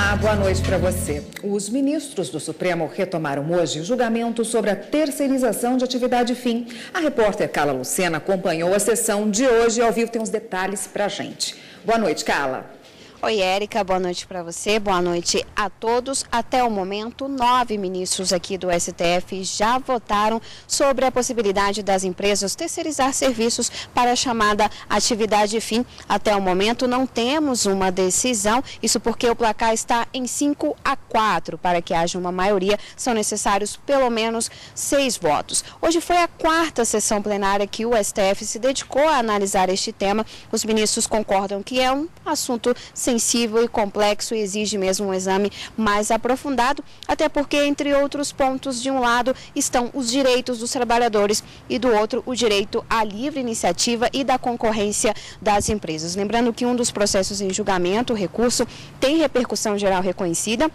Olá, boa noite para você. Os ministros do Supremo retomaram hoje o julgamento sobre a terceirização de atividade fim. A repórter Carla Lucena acompanhou a sessão de hoje e ao vivo tem os detalhes para a gente. Boa noite, Carla. Oi, Érica, boa noite para você, boa noite a todos. Até o momento, 9 ministros aqui do STF já votaram sobre a possibilidade das empresas terceirizar serviços para a chamada atividade fim. Até o momento, não temos uma decisão, isso porque o placar está em 5-4. Para que haja uma maioria, são necessários pelo menos 6 votos. Hoje foi a 4ª sessão plenária que o STF se dedicou a analisar este tema. Os ministros concordam que é um assunto sensível e complexo e exige mesmo um exame mais aprofundado, até porque, entre outros pontos, de um lado estão os direitos dos trabalhadores e do outro o direito à livre iniciativa e da concorrência das empresas. Lembrando que um dos processos em julgamento, o recurso, tem repercussão geral reconhecida,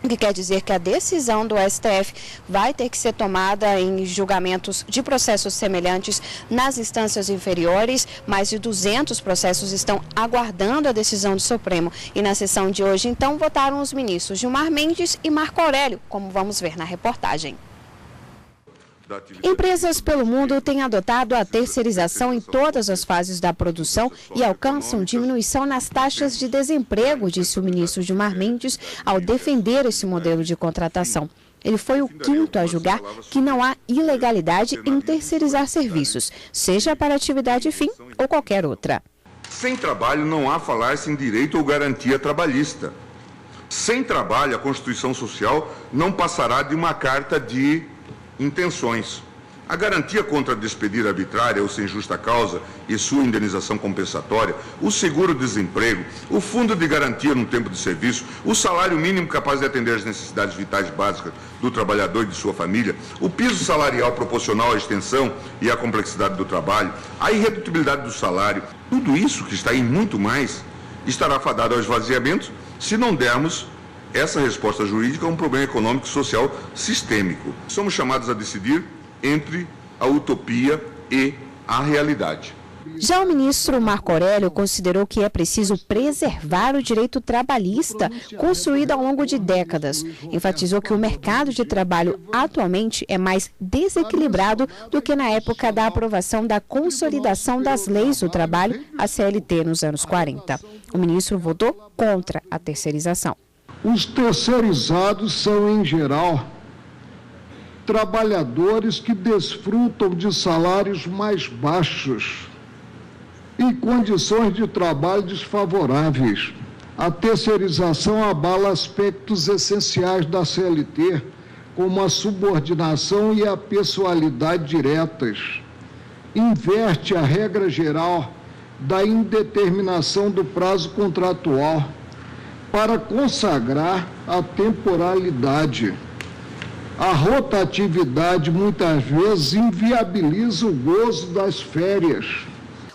o que quer dizer que a decisão do STF vai ter que ser tomada em julgamentos de processos semelhantes nas instâncias inferiores. Mais de 200 processos estão aguardando a decisão do Supremo. E na sessão de hoje, então, votaram os ministros Gilmar Mendes e Marco Aurélio, como vamos ver na reportagem. Empresas pelo mundo têm adotado a terceirização em todas as fases da produção e alcançam diminuição nas taxas de desemprego, disse o ministro Gilmar Mendes ao defender esse modelo de contratação. Ele foi o 5º a julgar que não há ilegalidade em terceirizar serviços, seja para atividade fim ou qualquer outra. Sem trabalho não há falar-se em direito ou garantia trabalhista. Sem trabalho, a Constituição Social não passará de uma carta de intenções. A garantia contra despedir arbitrária ou sem justa causa e sua indenização compensatória, o seguro-desemprego, o fundo de garantia no tempo de serviço, o salário mínimo capaz de atender às necessidades vitais básicas do trabalhador e de sua família, o piso salarial proporcional à extensão e à complexidade do trabalho, a irredutibilidade do salário, tudo isso que está aí muito mais, estará fadado ao esvaziamento se não dermos essa resposta jurídica a um problema econômico e social sistêmico. Somos chamados a decidir entre a utopia e a realidade. Já o ministro Marco Aurélio considerou que é preciso preservar o direito trabalhista construído ao longo de décadas. Enfatizou que o mercado de trabalho atualmente é mais desequilibrado do que na época da aprovação da Consolidação das Leis do Trabalho, a CLT, nos anos 40. O ministro votou contra a terceirização. Os terceirizados são, em geral, trabalhadores que desfrutam de salários mais baixos e condições de trabalho desfavoráveis. A terceirização abala aspectos essenciais da CLT, como a subordinação e a pessoalidade diretas. Inverte a regra geral da indeterminação do prazo contratual para consagrar a temporalidade. A rotatividade muitas vezes inviabiliza o gozo das férias.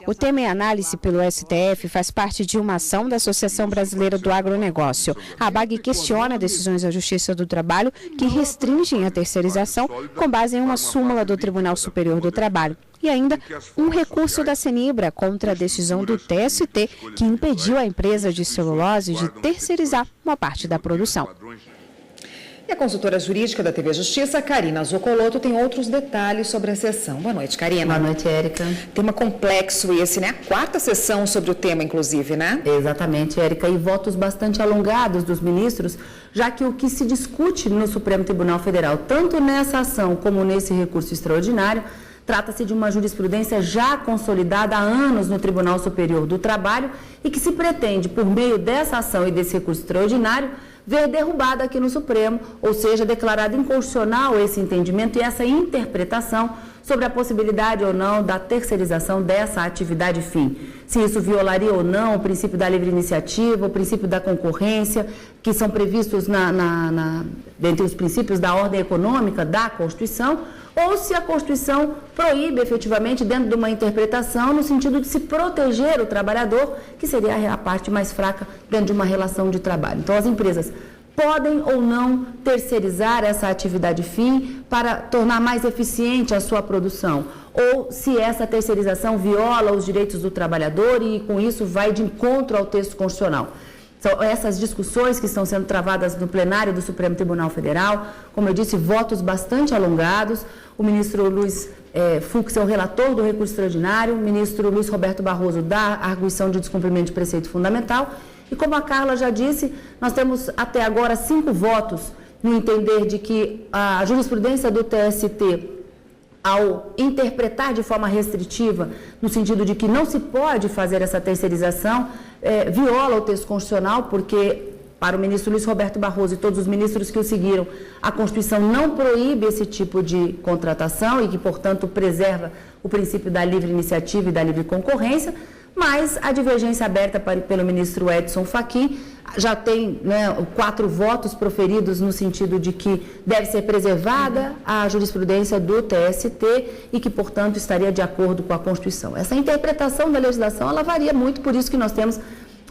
O tema em análise pelo STF faz parte de uma ação da Associação Brasileira do Agronegócio. A ABAG questiona decisões da Justiça do Trabalho que restringem a terceirização com base em uma súmula do Tribunal Superior do Trabalho. E ainda um recurso da Cenibra contra a decisão do TST que impediu a empresa de celulose de terceirizar uma parte da produção. E a consultora jurídica da TV Justiça, Karina Zoccoloto, tem outros detalhes sobre a sessão. Boa noite, Karina. Boa noite, Érica. Tema complexo esse, né? A 4ª sessão sobre o tema, inclusive, né? Exatamente, Érica. E votos bastante alongados dos ministros, já que o que se discute no Supremo Tribunal Federal, tanto nessa ação como nesse recurso extraordinário, trata-se de uma jurisprudência já consolidada há anos no Tribunal Superior do Trabalho e que se pretende, por meio dessa ação e desse recurso extraordinário, ver derrubada aqui no Supremo, ou seja, declarado inconstitucional esse entendimento e essa interpretação sobre a possibilidade ou não da terceirização dessa atividade fim. Se isso violaria ou não o princípio da livre iniciativa, o princípio da concorrência, que são previstos dentre os princípios da ordem econômica da Constituição, ou se a Constituição proíbe efetivamente dentro de uma interpretação no sentido de se proteger o trabalhador, que seria a parte mais fraca dentro de uma relação de trabalho. Então, as empresas podem ou não terceirizar essa atividade fim para tornar mais eficiente a sua produção, ou se essa terceirização viola os direitos do trabalhador e, com isso, vai de encontro ao texto constitucional. São essas discussões que estão sendo travadas no plenário do Supremo Tribunal Federal, como eu disse, votos bastante alongados. O ministro Luiz Fux é o relator do recurso extraordinário, o ministro Luiz Roberto Barroso da arguição de descumprimento de preceito fundamental. E como a Carla já disse, nós temos até agora 5 votos no entender de que a jurisprudência do TST, ao interpretar de forma restritiva, no sentido de que não se pode fazer essa terceirização, viola o texto constitucional, porque, para o ministro Luiz Roberto Barroso e todos os ministros que o seguiram, a Constituição não proíbe esse tipo de contratação e que, portanto, preserva o princípio da livre iniciativa e da livre concorrência, mas a divergência aberta pelo ministro Edson Fachin já tem 4 votos proferidos no sentido de que deve ser preservada a jurisprudência do TST e que, portanto, estaria de acordo com a Constituição. Essa interpretação da legislação, ela varia muito, por isso que nós temos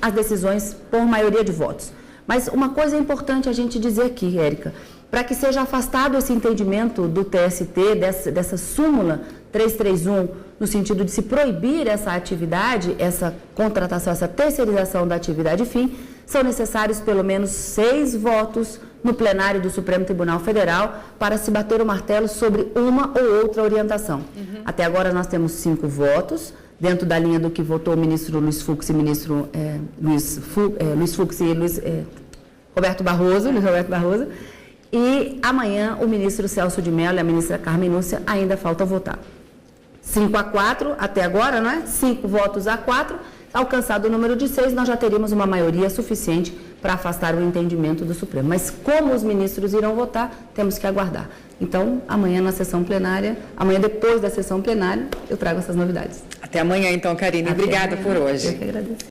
as decisões por maioria de votos. Mas uma coisa é importante a gente dizer aqui, Érica, para que seja afastado esse entendimento do TST, dessa súmula 331, no sentido de se proibir essa atividade, essa contratação, essa terceirização da atividade fim, são necessários pelo menos 6 votos no plenário do Supremo Tribunal Federal para se bater o martelo sobre uma ou outra orientação. Até agora nós temos 5 votos, dentro da linha do que votou o ministro Luiz Fux e o ministro Roberto Barroso, e amanhã o ministro Celso de Mello e a ministra Carmen Lúcia ainda faltam votar. 5-4 até agora, não é? 5 votos a 4, alcançado o número de 6, nós já teríamos uma maioria suficiente para afastar o entendimento do Supremo. Mas como os ministros irão votar, temos que aguardar. Então, amanhã na sessão plenária, amanhã depois da sessão plenária, eu trago essas novidades. Até amanhã, então, Karine. Obrigada por hoje. Eu que agradeço.